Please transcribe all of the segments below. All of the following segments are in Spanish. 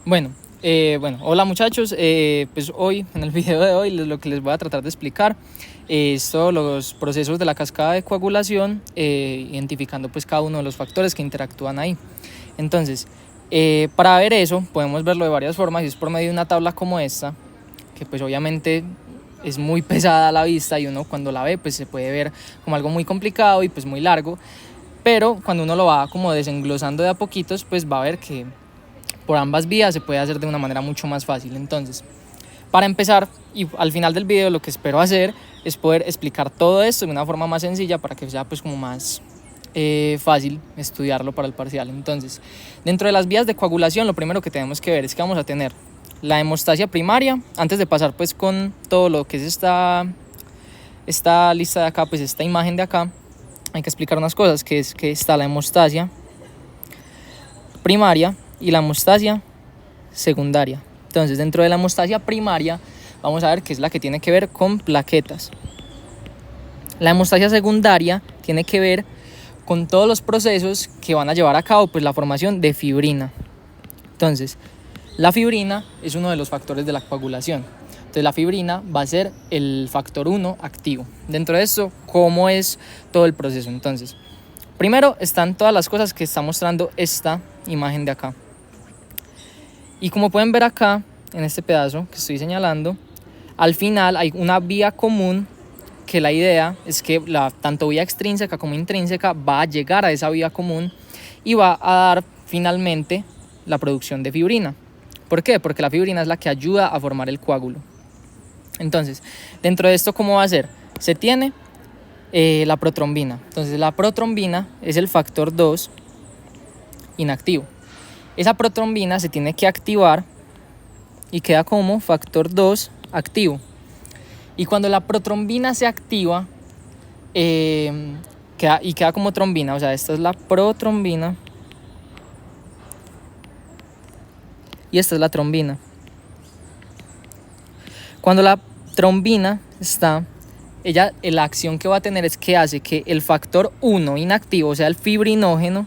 Hola muchachos, pues hoy, en el video de hoy, lo que les voy a tratar de explicar es todos los procesos de la cascada de coagulación, identificando pues cada uno de los factores que interactúan ahí. Entonces, para ver eso, podemos verlo de varias formas, y es por medio de una tabla como esta, que pues obviamente es muy pesada a la vista y uno cuando la ve pues se puede ver como algo muy complicado y pues muy largo, pero cuando uno lo va como desenglosando de a poquitos, pues va a ver que por ambas vías se puede hacer de una manera mucho más fácil. Entonces, para empezar, y al final del video lo que espero hacer es poder explicar todo esto de una forma más sencilla para que sea pues como más fácil estudiarlo para el parcial. Entonces, dentro de las vías de coagulación, lo primero que tenemos que ver es que vamos a tener la hemostasia primaria. Antes de pasar pues con todo lo que es esta lista de acá, pues esta imagen de acá, hay que explicar unas cosas, que es que está la hemostasia primaria y la hemostasia secundaria. Entonces, dentro de la hemostasia primaria vamos a ver que es la que tiene que ver con plaquetas. La hemostasia secundaria tiene que ver con todos los procesos que van a llevar a cabo pues la formación de fibrina. Entonces, la fibrina es uno de los factores de la coagulación. Entonces, la fibrina va a ser el factor 1 activo. Dentro de eso, ¿cómo es todo el proceso? Entonces, primero están todas las cosas que está mostrando esta imagen de acá. Y como pueden ver acá, en este pedazo que estoy señalando, al final hay una vía común, que la idea es que tanto vía extrínseca como intrínseca va a llegar a esa vía común y va a dar finalmente la producción de fibrina. ¿Por qué? Porque la fibrina es la que ayuda a formar el coágulo. Entonces, dentro de esto, ¿cómo va a ser? Se tiene la protrombina. Entonces, la protrombina es el factor 2 inactivo. Esa protrombina se tiene que activar y queda como factor 2 activo. Y cuando la protrombina se activa, queda como trombina. O sea, esta es la protrombina y esta es la trombina. Cuando la trombina está, la acción que va a tener es que hace que el factor 1 inactivo, o sea, el fibrinógeno,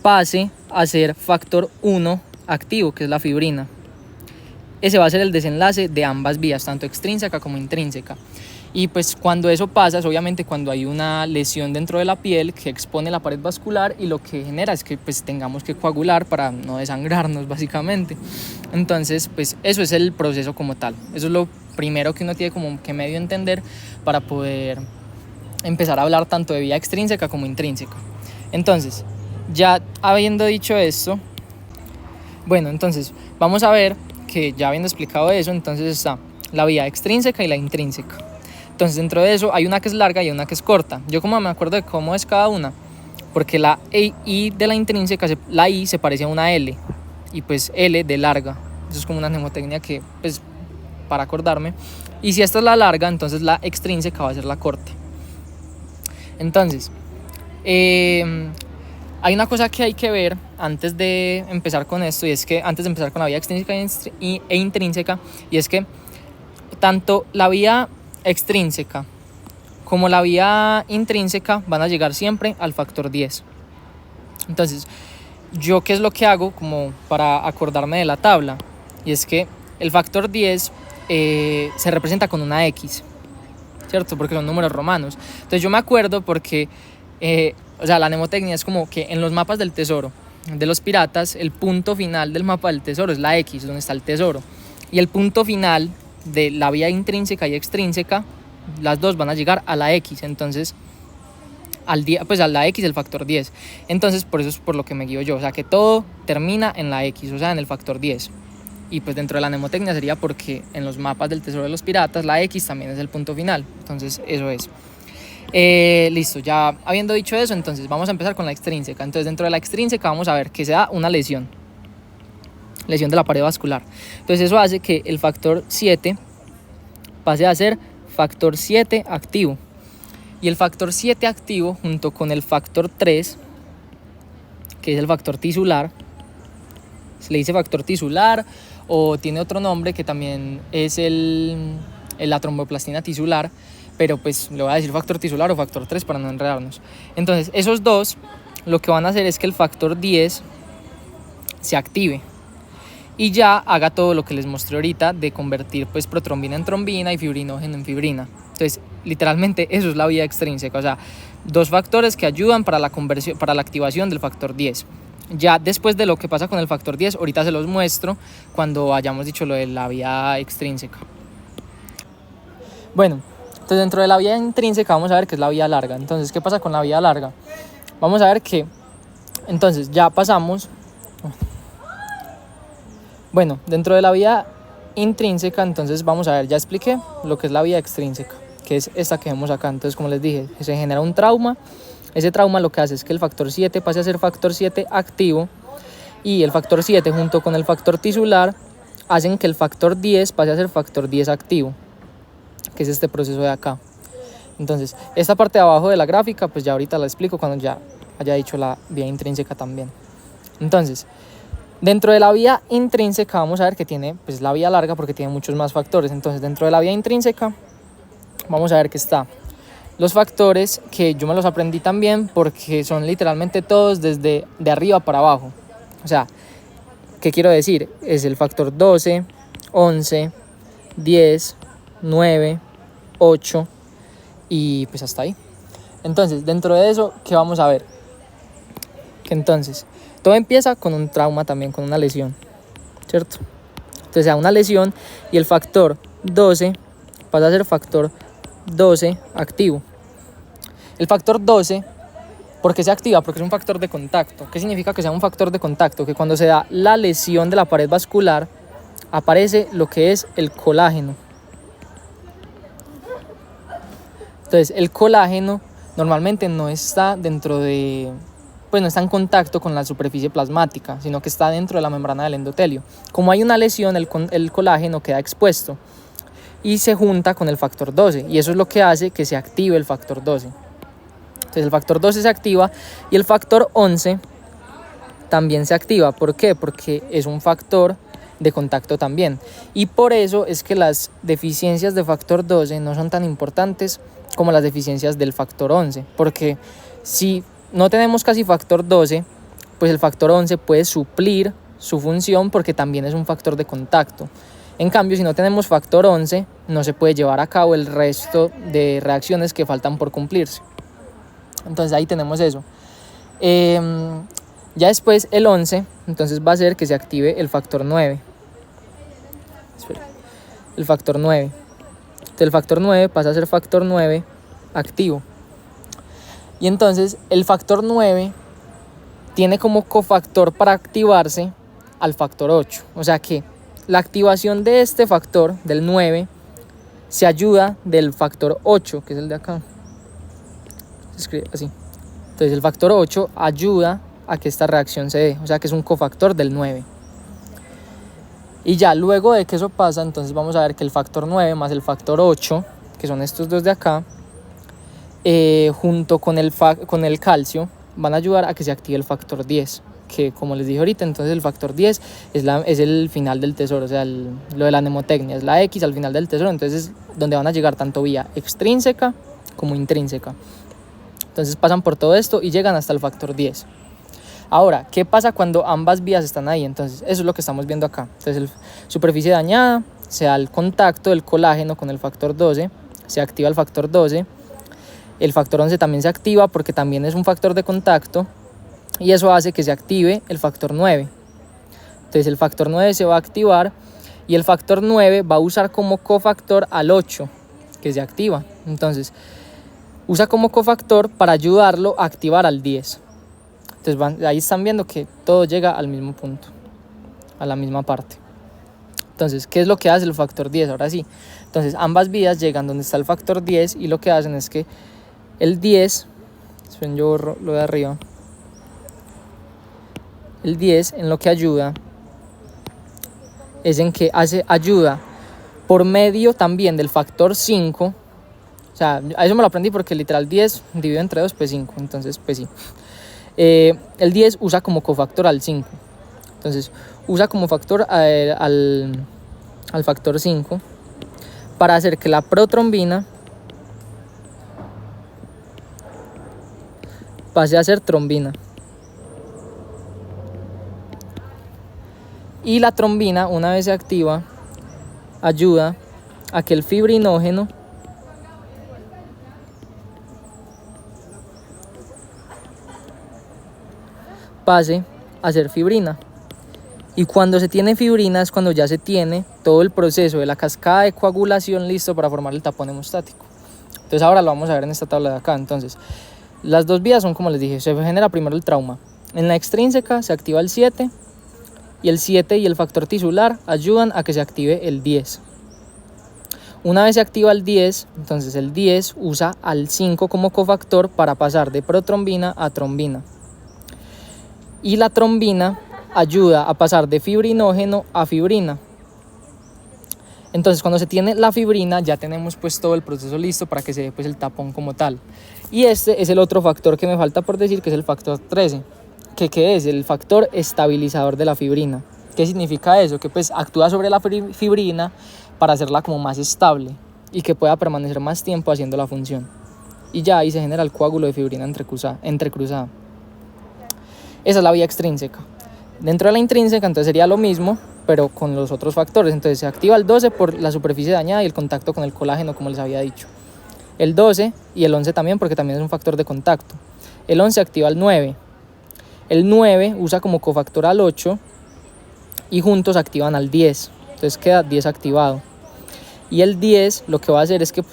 pase a ser factor 1 activo, que es la fibrina. Ese va a ser el desenlace de ambas vías, tanto extrínseca como intrínseca. Y pues cuando eso pasa, es obviamente cuando hay una lesión dentro de la piel que expone la pared vascular, y lo que genera es que pues tengamos que coagular para no desangrarnos básicamente. Entonces pues eso es el proceso como tal. Eso es lo primero que uno tiene como que medio entender para poder empezar a hablar tanto de vía extrínseca como intrínseca. Entonces, ya habiendo dicho esto, entonces vamos a ver que ya habiendo explicado eso, entonces está la vía extrínseca y la intrínseca. Entonces, dentro de eso hay una que es larga y una que es corta. Yo como me acuerdo de cómo es cada una, porque la I de la intrínseca, la I se parece a una L, y pues L de larga. Eso es como una mnemotecnia que, pues, para acordarme. Y si esta es la larga, entonces la extrínseca va a ser la corta. Entonces, hay una cosa que hay que ver antes de empezar con esto, y es que antes de empezar con la vía extrínseca e intrínseca, y es que tanto la vía extrínseca como la vía intrínseca van a llegar siempre al factor 10. Entonces, ¿yo qué es lo que hago como para acordarme de la tabla? Y es que el factor 10 se representa con una X, ¿cierto? Porque son números romanos. Entonces yo me acuerdo porque la mnemotecnia es como que en los mapas del tesoro de los piratas, el punto final del mapa del tesoro es la X, donde está el tesoro, y el punto final de la vía intrínseca y extrínseca, las dos van a llegar a la X. Entonces a la X el factor 10. Entonces por eso es por lo que me guío yo, o sea que todo termina en la X, o sea en el factor 10. Y pues dentro de la mnemotecnia sería porque en los mapas del tesoro de los piratas la X también es el punto final. Entonces eso es. Listo, ya habiendo dicho eso, entonces vamos a empezar con la extrínseca. Entonces dentro de la extrínseca vamos a ver que se da una lesión de la pared vascular. Entonces eso hace que el factor 7 pase a ser factor 7 activo. Y el factor 7 activo junto con el factor 3, que es el factor tisular, se le dice factor tisular o tiene otro nombre que también es la tromboplastina tisular, pero pues le voy a decir factor tisular o factor 3 para no enredarnos. Entonces esos dos lo que van a hacer es que el factor 10 se active y ya haga todo lo que les mostré ahorita de convertir pues protrombina en trombina y fibrinógeno en fibrina. Entonces literalmente eso es la vía extrínseca, o sea, dos factores que ayudan para la conversión, para la activación del factor 10. Ya después de lo que pasa con el factor 10, ahorita se los muestro cuando hayamos dicho lo de la vía extrínseca. Bueno, entonces dentro de la vía intrínseca vamos a ver que es la vía larga. Entonces, ¿qué pasa con la vía larga? Vamos a ver que, entonces ya pasamos, bueno, dentro de la vía intrínseca, entonces vamos a ver, ya expliqué lo que es la vía extrínseca, que es esta que vemos acá. Entonces, como les dije, se genera un trauma. Ese trauma lo que hace es que el factor 7 pase a ser factor 7 activo, y el factor 7 junto con el factor tisular hacen que el factor 10 pase a ser factor 10 activo, que es este proceso de acá. Entonces, esta parte de abajo de la gráfica, pues ya ahorita la explico cuando ya haya dicho la vía intrínseca también. Entonces, dentro de la vía intrínseca vamos a ver que tiene pues la vía larga porque tiene muchos más factores. Entonces, dentro de la vía intrínseca vamos a ver que está los factores, que yo me los aprendí también porque son literalmente todos desde de arriba para abajo. O sea, ¿qué quiero decir? Es el factor 12, 11, 10, 9, 8 y pues hasta ahí. Entonces, dentro de eso, ¿qué vamos a ver? Que entonces, todo empieza con un trauma también, con una lesión, ¿cierto? Entonces, a una lesión y el factor 12 pasa a ser factor 12 activo. El factor 12, ¿por qué se activa? Porque es un factor de contacto. ¿Qué significa que sea un factor de contacto? Que cuando se da la lesión de la pared vascular, aparece lo que es el colágeno. Entonces, el colágeno normalmente no está dentro de, pues no está en contacto con la superficie plasmática, sino que está dentro de la membrana del endotelio. Como hay una lesión, el colágeno queda expuesto y se junta con el factor 12, y eso es lo que hace que se active el factor 12. Entonces, el factor 12 se activa y el factor 11 también se activa. ¿Por qué? Porque es un factor de contacto también. Y por eso es que las deficiencias de factor 12 no son tan importantes como las deficiencias del factor 11. Porque si no tenemos casi factor 12, pues el factor 11 puede suplir su función porque también es un factor de contacto. En cambio, si no tenemos factor 11, no se puede llevar a cabo el resto de reacciones que faltan por cumplirse. Entonces ahí tenemos eso. Ya después el 11, entonces va a ser que se active el factor 9. El factor 9. Entonces el factor 9 pasa a ser factor 9 activo. Y entonces el factor 9 tiene como cofactor para activarse al factor 8. O sea que la activación de este factor, del 9, se ayuda del factor 8, que es el de acá. Se escribe así. Entonces el factor 8 ayuda a que esta reacción se dé, o sea que es un cofactor del 9. Y ya luego de que eso pasa, entonces vamos a ver que el factor 9 más el factor 8, que son estos dos de acá, junto con el calcio, van a ayudar a que se active el factor 10, que como les dije ahorita, entonces el factor 10 es el final del tesoro, o sea, lo de la mnemotecnia, es la X al final del tesoro, entonces es donde van a llegar tanto vía extrínseca como intrínseca. Entonces pasan por todo esto y llegan hasta el factor 10. Ahora, ¿qué pasa cuando ambas vías están ahí? Entonces, eso es lo que estamos viendo acá. Entonces, superficie dañada, se da el contacto del colágeno con el factor 12, se activa el factor 12, el factor 11 también se activa porque también es un factor de contacto, y eso hace que se active el factor 9. Entonces, el factor 9 se va a activar y el factor 9 va a usar como cofactor al 8, que se activa. Entonces, usa como cofactor para ayudarlo a activar al 10. Entonces ahí están viendo que todo llega al mismo punto, a la misma parte. Entonces, ¿qué es lo que hace el factor 10? Ahora sí. Entonces, ambas vías llegan donde está el factor 10 y lo que hacen es que el 10, esperen, yo borro lo de arriba. El 10 en lo que ayuda es en que ayuda por medio también del factor 5. O sea, a eso me lo aprendí porque literal 10 dividido entre 2 pues 5, entonces pues sí. El 10 usa como cofactor al 5. Entonces usa como factor al factor 5 para hacer que la protrombina pase a ser trombina. Y la trombina, una vez se activa, ayuda a que el fibrinógeno pase a ser fibrina. Y cuando se tiene fibrina es cuando ya se tiene todo el proceso de la cascada de coagulación listo para formar el tapón hemostático. Entonces ahora lo vamos a ver en esta tabla de acá. Entonces, las dos vías son como les dije, se genera primero el trauma. En la extrínseca se activa el 7 y el 7 y el factor tisular ayudan a que se active el 10. Una vez se activa el 10, entonces el 10 usa al 5 como cofactor para pasar de protrombina a trombina. Y la trombina ayuda a pasar de fibrinógeno a fibrina. Entonces cuando se tiene la fibrina ya tenemos pues todo el proceso listo para que se dé pues el tapón como tal. Y este es el otro factor que me falta por decir, que es el factor 13. ¿Qué es? El factor estabilizador de la fibrina. ¿Qué significa eso? Que pues actúa sobre la fibrina para hacerla como más estable y que pueda permanecer más tiempo haciendo la función. Y ya ahí se genera el coágulo de fibrina entrecruzada. Esa es la vía extrínseca. Dentro de la intrínseca entonces sería lo mismo, pero con los otros factores. Entonces se activa el 12 por la superficie dañada y el contacto con el colágeno, como les había dicho. El 12 y el 11 también, porque también es un factor de contacto. El 11 activa el 9. El 9 usa como cofactor al 8 y juntos activan al 10. Entonces queda 10 activado. Y el 10 lo que va a hacer es que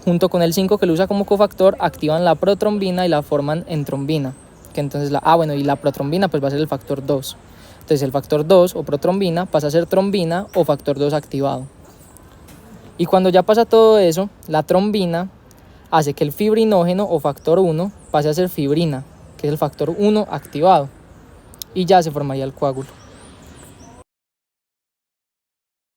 junto con el 5 que lo usa como cofactor activan la protrombina y la forman en trombina. Que entonces y la protrombina pues va a ser el factor 2. Entonces el factor 2 o protrombina pasa a ser trombina o factor 2 activado. Y cuando ya pasa todo eso, la trombina hace que el fibrinógeno o factor 1 pase a ser fibrina, que es el factor 1 activado. Y ya se formaría el coágulo.